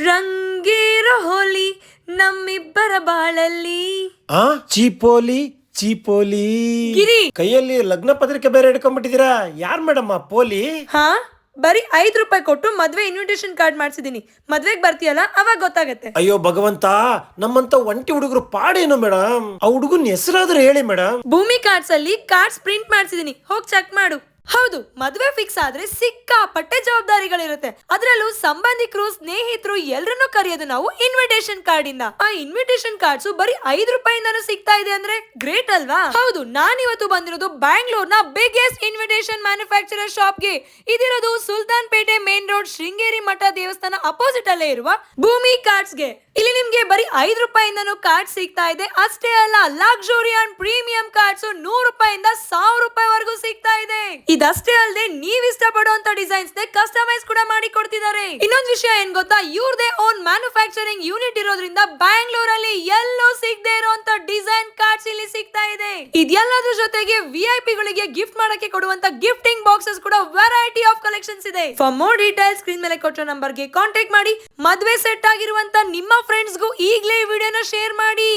ರಂಗೇರ ಹೋಲಿ ನಮ್ಮಿಬ್ಬರ ಬಾಳಲ್ಲಿ. ಆ ಚೀಪೋಲಿ ಚೀಪೋಲಿ ಗಿರಿ. ಕೈಯಲ್ಲಿ ಲಗ್ನ ಪತ್ರಿಕೆ ಬೇರೆ ಹಿಡ್ಕೊಂಡ್ಬಿಟ್ಟಿದೀರಾ. ಯಾರ್ ಮೇಡಮ್ ಆ ಪೋಲಿ? ಹಾ, ಬರೀ 5 ರೂಪಾಯಿ ಕೊಟ್ಟು ಮದ್ವೆ ಇನ್ವಿಟೇಷನ್ ಕಾರ್ಡ್ ಮಾಡ್ಸಿದೀನಿ. ಮದ್ವೆಗ್ ಬರ್ತೀಯಲ್ಲ ಅವಾಗ ಗೊತ್ತಾಗತ್ತೆ. ಅಯ್ಯೋ ಭಗವಂತ, ನಮ್ಮಂತ ಒಂಟಿ ಹುಡುಗರು ಪಾಡೇನು ಮೇಡಮ್? ಆ ಹುಡುಗನ್ ಹೆಸರಾದ್ರೂ ಹೇಳಿ ಮೇಡಮ್. ಭೂಮಿ ಕಾರ್ಡ್ಸ್ ಅಲ್ಲಿ ಕಾರ್ಡ್ಸ್ ಪ್ರಿಂಟ್ ಮಾಡ್ಸಿದೀನಿ, ಹೋಗ್ ಚೆಕ್ ಮಾಡು. ಹೌದು, ಮದ್ವೆ ಫಿಕ್ಸ್ ಆದ್ರೆ ಸಿಕ್ಕಾಪಟ್ಟೆ ಜವಾಬ್ದಾರಿಗಳಿರುತ್ತೆ. ಅದ್ರಲ್ಲೂ ಸಂಬಂಧಿಕರು, ಸ್ನೇಹಿತರು ಎಲ್ರನ್ನೂ ಕರೆಯೋದು ನಾವು ಇನ್ವಿಟೇಷನ್ ಕಾರ್ಡ್ ಇಂದ. ಆ ಇನ್ವಿಟೇಷನ್ ಕಾರ್ಡ್ಸ್ ಬರೀ 5 ರೂಪಾಯಿಂದಾನು ಸಿಗ್ತಾ ಇದೆ ಅಂದ್ರೆ ಗ್ರೇಟ್ ಅಲ್ವಾ? ಹೌದು, ನಾನಿವತ್ತು ಬಂದಿರೋದು ಬ್ಯಾಂಗ್ಳೂರ್ನ ಬಿಗ್ಗೆಸ್ಟ್ ಇನ್ವಿಟೇಷನ್ ಮ್ಯಾನುಫ್ಯಾಕ್ಚರರ್ ಶಾಪ್ಗೆ. ಇದಿರೋದು ಸುಲ್ತಾನ್ ಪೇಟೆ ಮೇನ್ ರೋಡ್, ಶೃಂಗೇರಿ ಮಠ ದೇವಸ್ಥಾನ ಅಪೋಸಿಟ್ ಅಲ್ಲೇ ಇರುವ ಭೂಮಿ ಕಾರ್ಡ್ಸ್ಗೆ. ಇಲ್ಲಿ ನಿಮ್ಗೆ ಬರೀ 5 ರೂಪಾಯಿಂದಾನು ಕಾರ್ಡ್ ಸಿಗ್ತಾ ಇದೆ. ಅಷ್ಟೇ ಅಲ್ಲ, ಲಕ್ಸುರಿ ಅಂಡ್ ಪ್ರೀಮಿಯಂ ಕಾರ್ಡ್ಸ್ 100 ರೂಪಾಯಿಂದ 1000 ರೂಪಾಯಿವರೆಗೂ ಸಿಗ್ತಾ ಇದೆ. ಇದಷ್ಟೇ ಅಲ್ಲದೆ ನೀವ್ ಇಷ್ಟಪಡುವಂತ ಡಿಸೈನ್ಸ್ ನ ಕಸ್ಟಮೈಸ್ ಕೂಡ ಮಾಡಿ ಕೊಡ್ತಿದ್ದಾರೆ. ಇನ್ನೊಂದು ವಿಷಯ ಏನ್ ಗೊತ್ತಾ, ಇವ್ರದೇ ಓನ್ ಮ್ಯಾನುಫ್ಯಾಕ್ಚರಿಂಗ್ ಯೂನಿಟ್ ಇರೋದ್ರಿಂದ ಬ್ಯಾಂಗ್ಳೂರಲ್ಲಿ ಎಲ್ಲೋ ಸಿಗದೆ ಇರುವಂತ ಡಿಸೈನ್ ಕಾರ್ಡ್ಸ್ ಇಲ್ಲಿ ಸಿಗ್ತಾ ಇದೆ. ಇದೆಲ್ಲದ್ರ ಜೊತೆಗೆ VIP ಗಳಿಗೆ ಗಿಫ್ಟ್ ಮಾಡಕ್ಕೆ ಕೊಡುವಂತ ಗಿಫ್ಟಿಂಗ್ ಬಾಕ್ಸಸ್ ಕೂಡ ವೆರೈಟಿ ಆಫ್ ಕಲೆಕ್ಷನ್ಸ್ ಇದೆ. ಫಾರ್ ಮೋರ್ ಡೀಟೇಲ್ಸ್ ಸ್ಕ್ರೀನ್ ಮೇಲೆ ಕೊಟ್ಟಿರೋ ನಂಬರ್ಗೆ ಕಾಂಟ್ಯಾಕ್ಟ್ ಮಾಡಿ. ಮದ್ವೆ ಸೆಟ್ ಆಗಿರುವಂತ ನಿಮ್ಮ ಫ್ರೆಂಡ್ಸ್ಗೂ ಈಗಲೇ ಈ ವಿಡಿಯೋನ ಶೇರ್ ಮಾಡಿ.